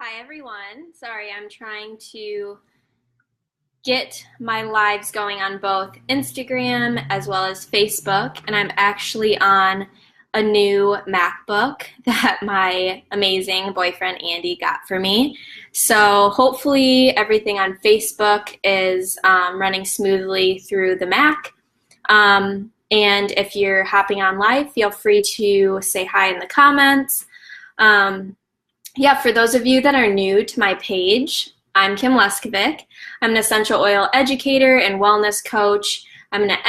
Hi everyone. Sorry, I'm trying to get my lives going on both Instagram as well as Facebook, and I'm actually on a new MacBook that my amazing boyfriend Andy got for me. So hopefully everything on Facebook is running smoothly through the Mac. And if you're hopping on live, feel free to say hi in the comments. Yeah, for those of you that are new to my page, I'm Kim Leskovic. I'm an essential oil educator and wellness coach. I'm an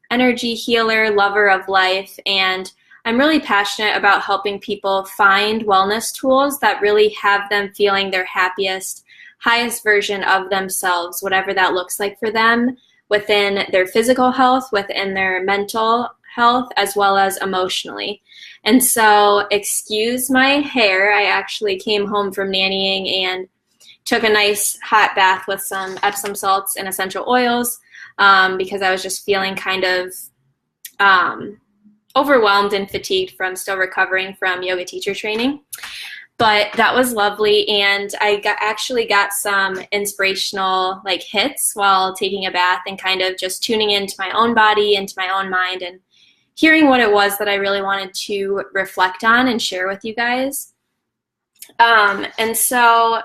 energy healer, lover of life, and I'm really passionate about helping people find wellness tools that really have them feeling their happiest, highest version of themselves, whatever that looks like for them, within their physical health, within their mental health, as well as emotionally. And so, excuse my hair. I actually came home from nannying and took a nice hot bath with some Epsom salts and essential oils because I was just feeling kind of overwhelmed and fatigued from still recovering from yoga teacher training. But that was lovely, and I actually got some inspirational hits while taking a bath and kind of just tuning into my own body, into my own mind, and hearing what it was that I really wanted to reflect on and share with you guys. And so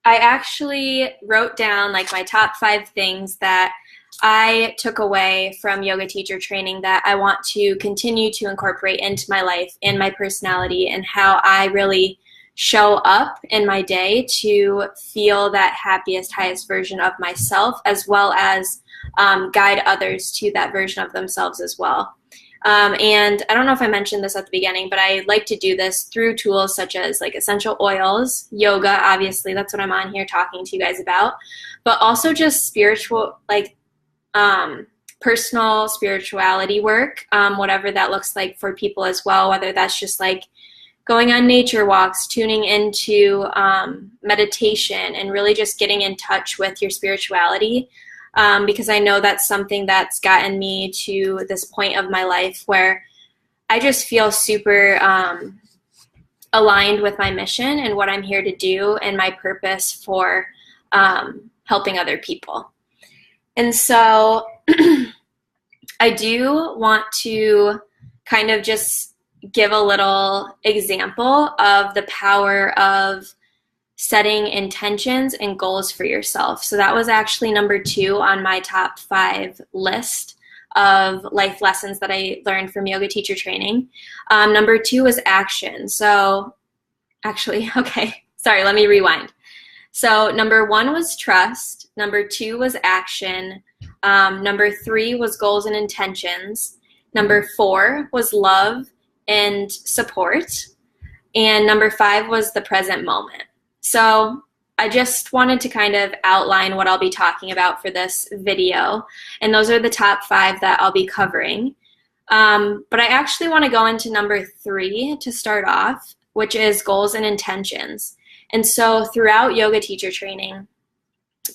I actually wrote down my top 5 things that I took away from yoga teacher training that I want to continue to incorporate into my life and my personality, and how I really show up in my day to feel that happiest, highest version of myself, as well as guide others to that version of themselves as well. And I don't know if I mentioned this at the beginning, but I like to do this through tools such as essential oils, yoga, obviously, that's what I'm on here talking to you guys about, but also just spiritual, personal spirituality work, whatever that looks like for people as well, whether that's just going on nature walks, tuning into meditation, and really just getting in touch with your spirituality. Because I know that's something that's gotten me to this point of my life where I just feel super aligned with my mission and what I'm here to do and my purpose for helping other people. And so I do want to kind of just give a little example of the power of setting intentions and goals for yourself. So that was actually number 2 on my top 5 list of life lessons that I learned from yoga teacher training. Number 2 was action. So actually, okay, sorry, let me rewind. So number 1 was trust. Number 2 was action. Number 3 was goals and intentions. Number 4 was love and support. And number 5 was the present moment. So I just wanted to kind of outline what I'll be talking about for this video, and those are the top 5 that I'll be covering. But I actually want to go into number 3 to start off, which is goals and intentions. And so throughout yoga teacher training,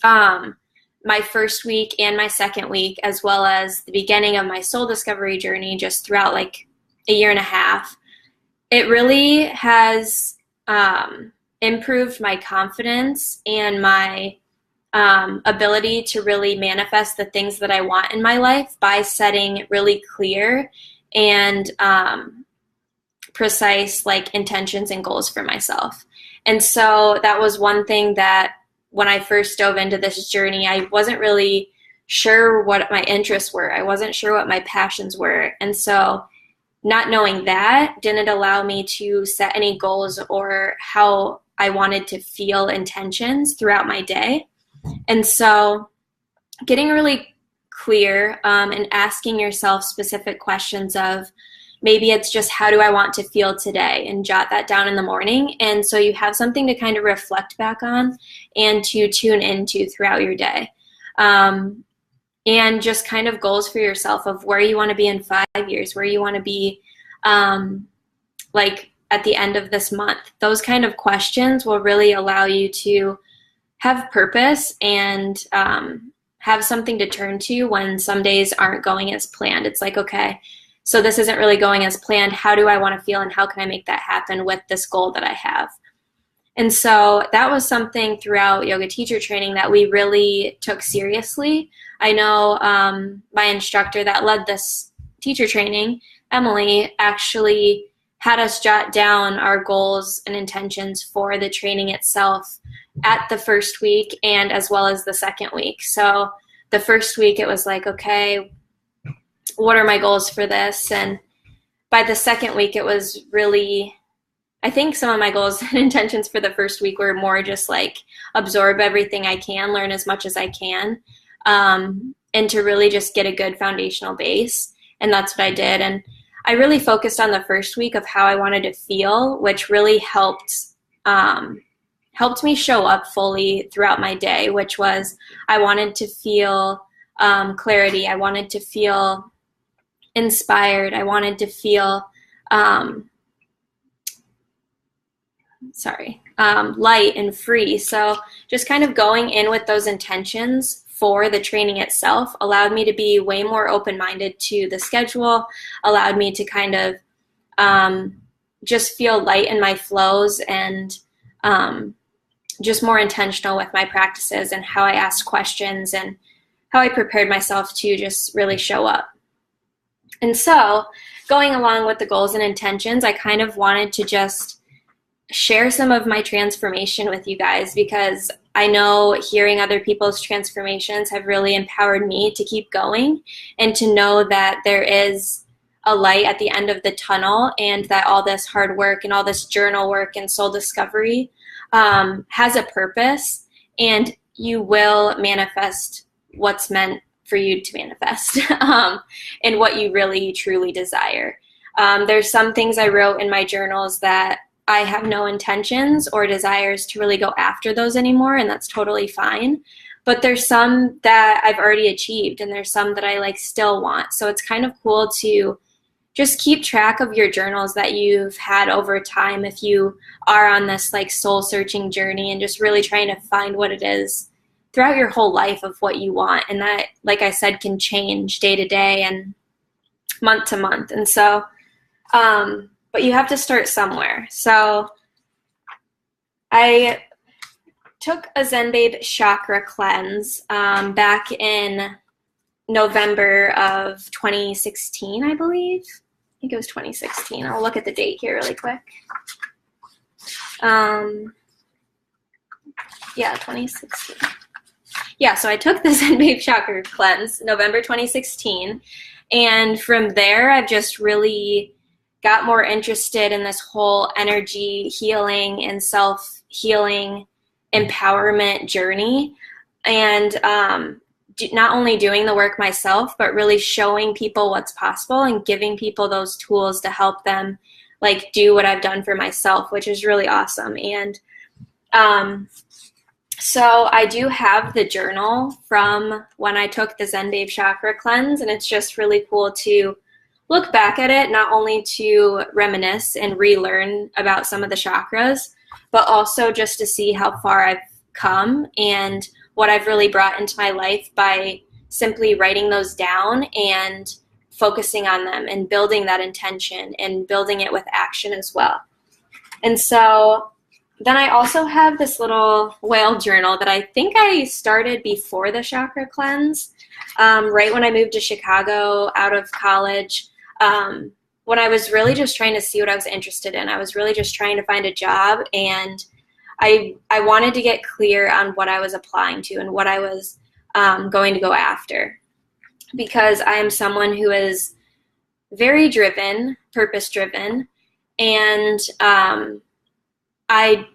my first week and my second week, as well as the beginning of my soul discovery journey, just throughout a year and a half, it really has improved my confidence and my ability to really manifest the things that I want in my life by setting really clear and precise intentions and goals for myself. And so that was one thing that when I first dove into this journey, I wasn't really sure what my interests were. I wasn't sure what my passions were. And so not knowing that didn't allow me to set any goals or how I wanted to feel intentions throughout my day. And so getting really clear and asking yourself specific questions of maybe it's just how do I want to feel today, and jot that down in the morning. And so you have something to kind of reflect back on and to tune into throughout your day. And just kind of goals for yourself of where you want to be in 5 years, where you want to be at the end of this month. Those kind of questions will really allow you to have purpose and have something to turn to when some days aren't going as planned. It's okay, so this isn't really going as planned. How do I want to feel, and how can I make that happen with this goal that I have? And so that was something throughout yoga teacher training that we really took seriously. I know my instructor that led this teacher training, Emily, actually had us jot down our goals and intentions for the training itself at the first week and as well as the second week. So the first week it was like, okay, what are my goals for this? And by the second week it was really, I think some of my goals and intentions for the first week were more just like absorb everything I can, learn as much as I can, and to really just get a good foundational base. And that's what I did. And I really focused on the first week of how I wanted to feel, which really helped me show up fully throughout my day, which was I wanted to feel clarity. I wanted to feel inspired. I wanted to feel light and free. So just kind of going in with those intentions for the training itself allowed me to be way more open-minded to the schedule, allowed me to kind of just feel light in my flows and just more intentional with my practices and how I asked questions and how I prepared myself to just really show up. And so going along with the goals and intentions, I kind of wanted to just share some of my transformation with you guys, because I know hearing other people's transformations have really empowered me to keep going and to know that there is a light at the end of the tunnel, and that all this hard work and all this journal work and soul discovery has a purpose, and you will manifest what's meant for you to manifest and what you really truly desire. There's some things I wrote in my journals that I have no intentions or desires to really go after those anymore, and that's totally fine. But there's some that I've already achieved, and there's some that I still want. So it's kind of cool to just keep track of your journals that you've had over time if you are on this soul searching journey and just really trying to find what it is throughout your whole life of what you want. And that, like I said, can change day to day and month to month. And so, but you have to start somewhere. So I took a Zen Babe chakra cleanse back in November of 2016, I believe. I think it was 2016. I'll look at the date here really quick. Yeah, 2016. Yeah, so I took the Zen Babe chakra cleanse November 2016. And from there, I've just really got more interested in this whole energy healing and self-healing empowerment journey. And not only doing the work myself, but really showing people what's possible and giving people those tools to help them do what I've done for myself, which is really awesome. And so I do have the journal from when I took the Zen Babe chakra cleanse, and it's just really cool to look back at it, not only to reminisce and relearn about some of the chakras, but also just to see how far I've come and what I've really brought into my life by simply writing those down and focusing on them and building that intention and building it with action as well. And so then I also have this little whale journal that I think I started before the chakra cleanse, right when I moved to Chicago out of college. When I was really just trying to see what I was interested in. I was really just trying to find a job, and I wanted to get clear on what I was applying to and what I was going to go after, because I am someone who is very driven, purpose-driven, and I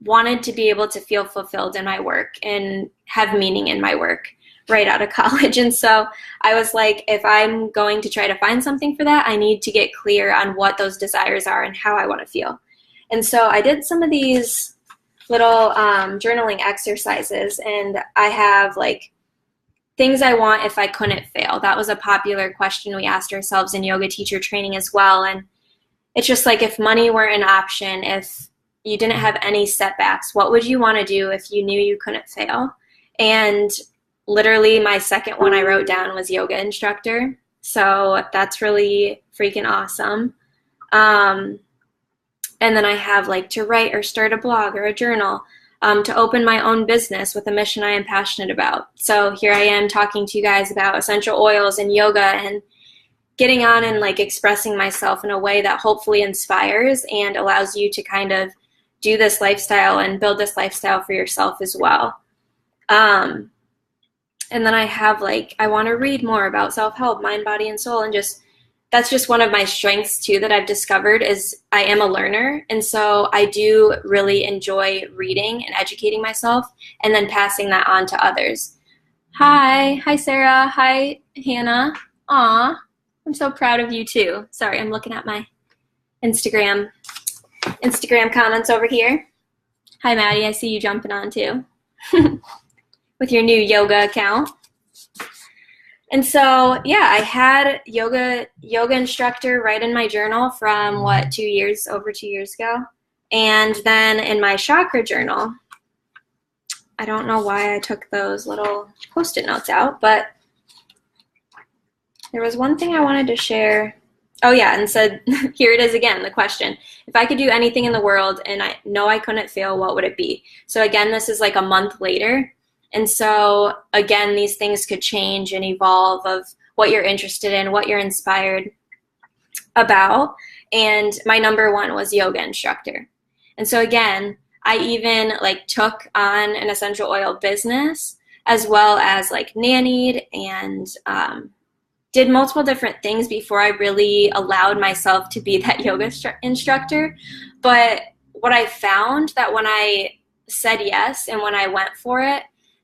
wanted to be able to feel fulfilled in my work and have meaning in my work right out of college. And so I was like, if I'm going to try to find something for that, I need to get clear on what those desires are and how I want to feel. And so I did some of these little journaling exercises, and I have things I want if I couldn't fail. That was a popular question we asked ourselves in yoga teacher training as well. And it's just if money weren't an option, if you didn't have any setbacks, what would you want to do if you knew you couldn't fail? And literally my second one I wrote down was yoga instructor. So that's really freaking awesome. And then I have like to write or start a blog or a journal, to open my own business with a mission I am passionate about. So here I am talking to you guys about essential oils and yoga and getting on and like expressing myself in a way that hopefully inspires and allows you to kind of do this lifestyle and build this lifestyle for yourself as well. And then I have like, I want to read more about self-help, mind, body, and soul. And just, that's just one of my strengths too that I've discovered is I am a learner. And so I do really enjoy reading and educating myself and then passing that on to others. Hi Sarah. Hi, Hannah. Aw, I'm so proud of you too. Sorry, I'm looking at my Instagram comments over here. Hi, Maddie. I see you jumping on too with your new yoga account. And so, yeah, I had yoga instructor write in my journal from over 2 years ago. And then in my chakra journal, I don't know why I took those little Post-it notes out, but there was one thing I wanted to share. Oh yeah, and said, here it is again, the question. If I could do anything in the world and I know I couldn't fail, what would it be? So again, this is like a month later. And so again, these things could change and evolve of what you're interested in, what you're inspired about. And my number one was yoga instructor. And so again, I even like took on an essential oil business as well as like nannied and did multiple different things before I really allowed myself to be that yoga instructor. But what I found that when I said yes and when I went for it,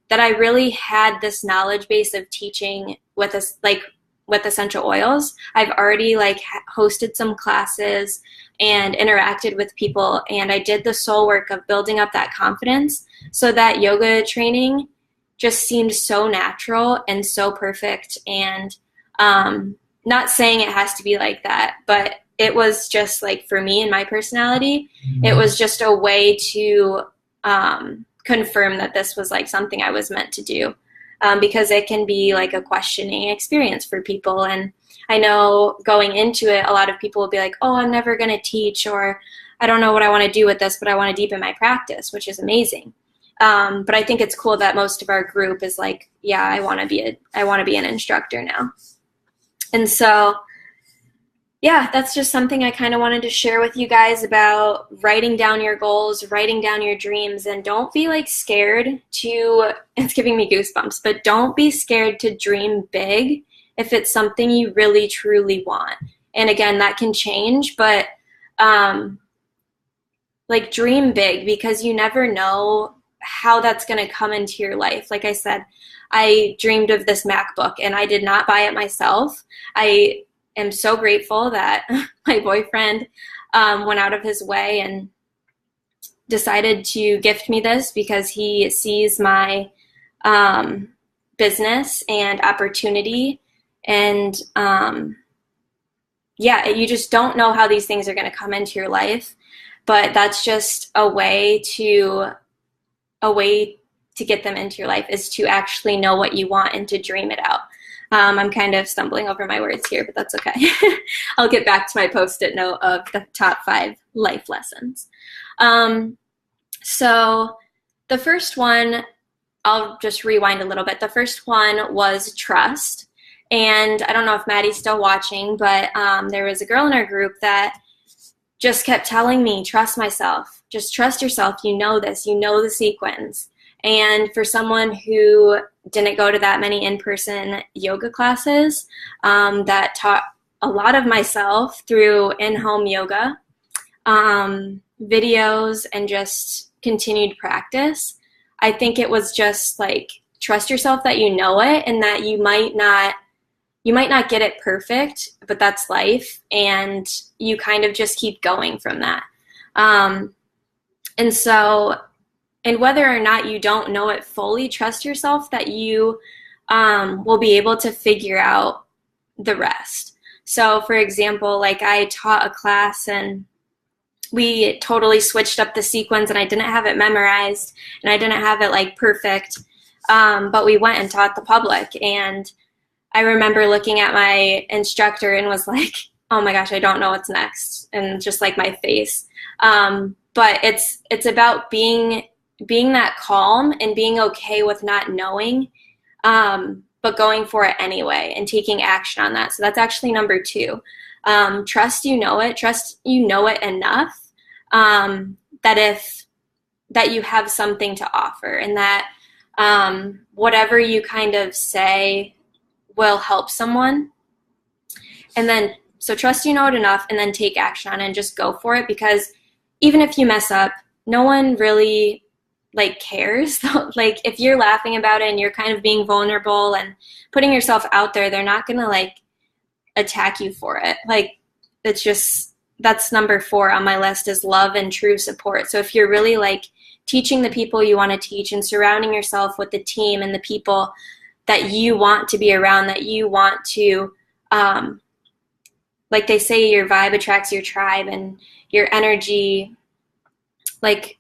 that I really had this knowledge base of teaching with essential oils. I've already like hosted some classes and interacted with people, and I did the soul work of building up that confidence so that yoga training just seemed so natural and so perfect. And not saying it has to be like that, but it was just like for me and my personality, it was just a way to confirm that this was like something I was meant to do, because it can be like a questioning experience for people. And I know going into it, a lot of people will be like, oh, I'm never going to teach, or I don't know what I want to do with this, but I want to deepen my practice, which is amazing. But I think it's cool that most of our group is like, yeah, I want to be an instructor now. And so, yeah, that's just something I kind of wanted to share with you guys about writing down your goals, writing down your dreams, and don't be like scared to, it's giving me goosebumps, but don't be scared to dream big if it's something you really truly want. And again, that can change, but like dream big, because you never know how that's going to come into your life. Like I said, I dreamed of this MacBook and I did not buy it myself. I am so grateful that my boyfriend went out of his way and decided to gift me this, because he sees my business and opportunity. And yeah, you just don't know how these things are going to come into your life, but that's just a way to get them into your life, is to actually know what you want and to dream it out. I'm kind of stumbling over my words here, but that's okay. I'll get back to my Post-it note of the top 5 life lessons. So the first one, I'll just rewind a little bit. The first one was trust. And I don't know if Maddie's still watching, but there was a girl in our group that just kept telling me, trust myself, just trust yourself. You know this, you know the sequence. And for someone who didn't go to that many in-person yoga classes, that taught a lot of myself through in-home yoga, videos, and just continued practice, I think it was just like, trust yourself that you know it, and that you might not get it perfect, but that's life, and you kind of just keep going from that. And whether or not you don't know it fully, trust yourself that you will be able to figure out the rest. So for example, like I taught a class and we totally switched up the sequence, and I didn't have it memorized and I didn't have it like perfect, but we went and taught the public. And I remember looking at my instructor and was like, oh my gosh, I don't know what's next. And just like my face But it's about being that calm and being okay with not knowing, but going for it anyway and taking action on that. So that's actually number 2. Trust you know it enough, that you have something to offer, and that whatever you kind of say will help someone. And then, so trust you know it enough, and then take action on it and just go for it, because even if you mess up, no one really cares. Like, if you're laughing about it and you're kind of being vulnerable and putting yourself out there, they're not gonna attack you for it. It's just, that's number 4 on my list, is love and true support. So if you're really teaching the people you want to teach and surrounding yourself with the team and the people that you want to be around, that you want to, like they say, your vibe attracts your tribe, and your energy, be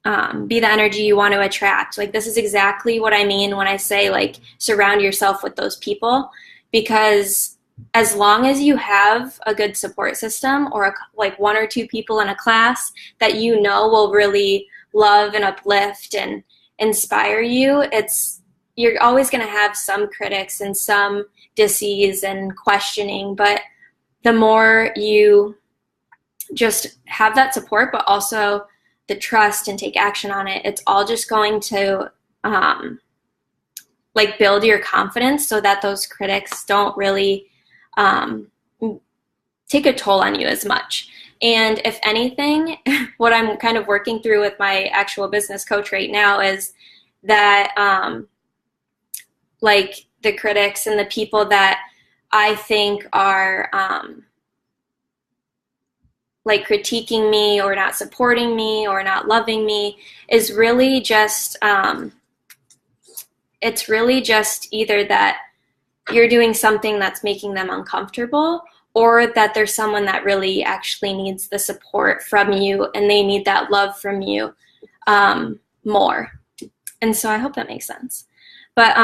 the energy you want to attract. This is exactly what I mean when I say surround yourself with those people, because as long as you have a good support system, or 1 or 2 people in a class that you know will really love and uplift and inspire you, you're always going to have some critics and some dis-ease and questioning, but the more you just have that support, but also the trust and take action on it, it's all just going to build your confidence, so that those critics don't really take a toll on you as much. And if anything, what I'm kind of working through with my actual business coach right now is that the critics and the people that I think are critiquing me or not supporting me or not loving me is really just it's really just either that you're doing something that's making them uncomfortable, or that there's someone that really actually needs the support from you and they need that love from you more. And so I hope that makes sense. But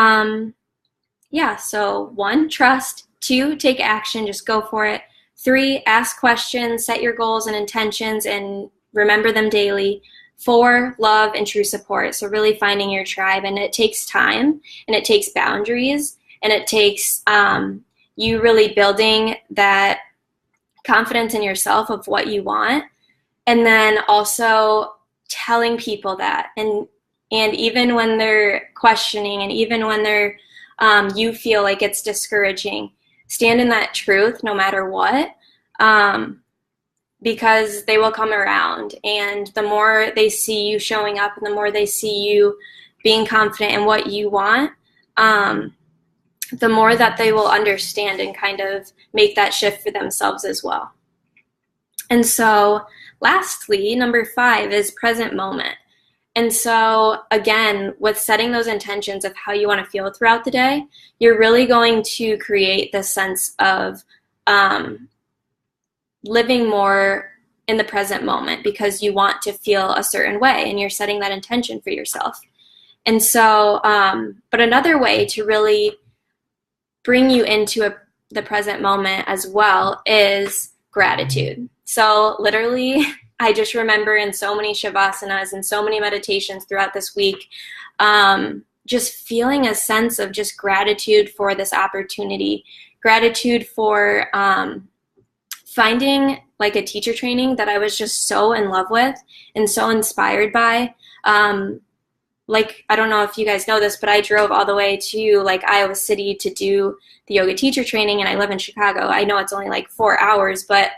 yeah, so 1, trust. 2, take action, just go for it. 3, ask questions, set your goals and intentions, and remember them daily. 4, love and true support. So really finding your tribe, and it takes time, and it takes boundaries, and it takes you really building that confidence in yourself of what you want, and then also telling people that, and even when they're questioning, and even when they're you feel like it's discouraging, stand in that truth no matter what, because they will come around, and the more they see you showing up, and the more they see you being confident in what you want, the more that they will understand and kind of make that shift for themselves as well. And so lastly, number 5 is present moment. And so again, with setting those intentions of how you want to feel throughout the day, you're really going to create this sense of living more in the present moment, because you want to feel a certain way and you're setting that intention for yourself. And so, but another way to really bring you into the present moment as well is gratitude. So literally, I just remember in so many shavasanas and so many meditations throughout this week, just feeling a sense of just gratitude for this opportunity, gratitude for finding a teacher training that I was just so in love with and so inspired by. I don't know if you guys know this, but I drove all the way to Iowa City to do the yoga teacher training, and I live in Chicago. I know it's only 4 hours, but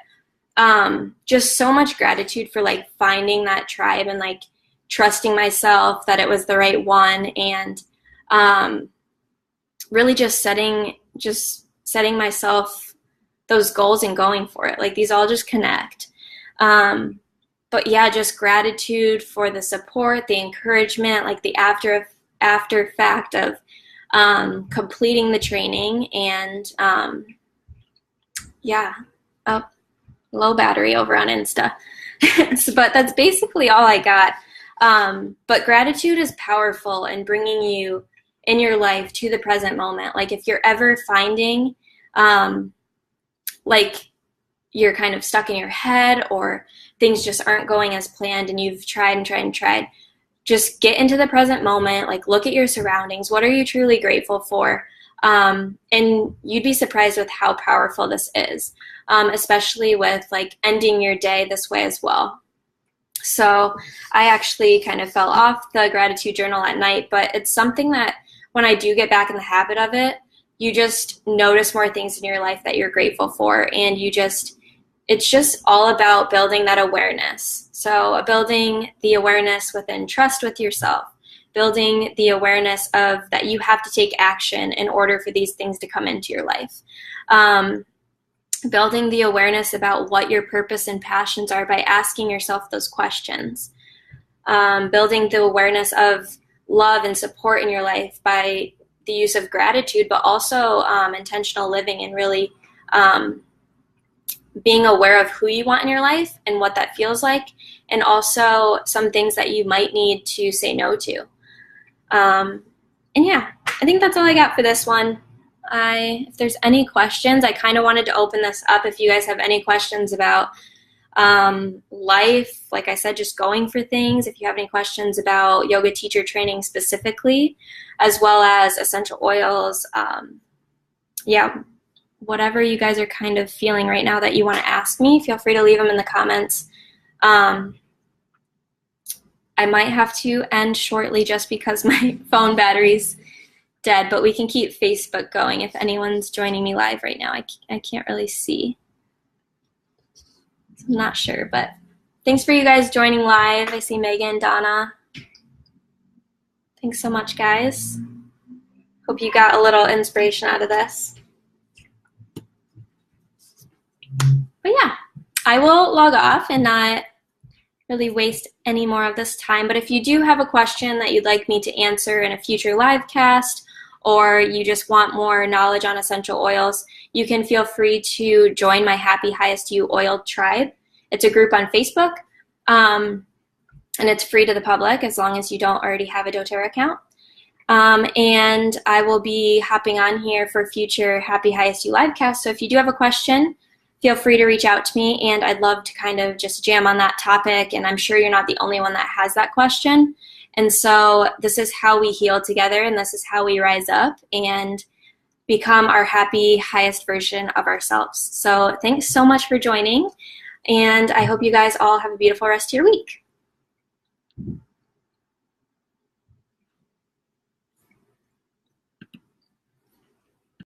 just so much gratitude for finding that tribe and trusting myself that it was the right one, and really just setting myself those goals and going for it. These all just connect. But yeah, just gratitude for the support, the encouragement, the after fact of completing the training, and yeah, low battery over on Insta. But that's basically all I got. But gratitude is powerful in bringing you in your life to the present moment. If you're ever finding you're kind of stuck in your head, or things just aren't going as planned and you've tried and tried and tried, just get into the present moment, like look at your surroundings. What are you truly grateful for? And you'd be surprised with how powerful this is, especially with like ending your day this way as well. So I actually kind of fell off the gratitude journal at night, but it's something that when I do get back in the habit of it, you just notice more things in your life that you're grateful for, and it's just all about building that awareness. So building the awareness within trust with yourself, building the awareness of that you have to take action in order for these things to come into your life. Building the awareness about what your purpose and passions are by asking yourself those questions. Building the awareness of love and support in your life by the use of gratitude, but also intentional living and really being aware of who you want in your life and what that feels like, and also some things that you might need to say no to. And yeah, I think that's all I got for this one. If there's any questions, I kind of wanted to open this up. If you guys have any questions about life, like I said, just going for things. If you have any questions about yoga teacher training specifically, as well as essential oils, yeah, whatever you guys are kind of feeling right now that you want to ask me, feel free to leave them in the comments. I might have to end shortly just because my phone battery's dead, but we can keep Facebook going if anyone's joining me live right now. I can't really see. I'm not sure, but thanks for you guys joining live. I see Megan, Donna. Thanks so much, guys. Hope you got a little inspiration out of this. But yeah, I will log off and not really waste any more of this time. But if you do have a question that you'd like me to answer in a future live cast, or you just want more knowledge on essential oils, you can feel free to join my Happy Highest You Oil Tribe. It's a group on Facebook, and it's free to the public as long as you don't already have a doTERRA account. And I will be hopping on here for future Happy Highest You live casts. So if you do have a question, feel free to reach out to me, and I'd love to kind of just jam on that topic. And I'm sure you're not the only one that has that question. And so this is how we heal together, and this is how we rise up and become our happy, highest version of ourselves. So thanks so much for joining, and I hope you guys all have a beautiful rest of your week.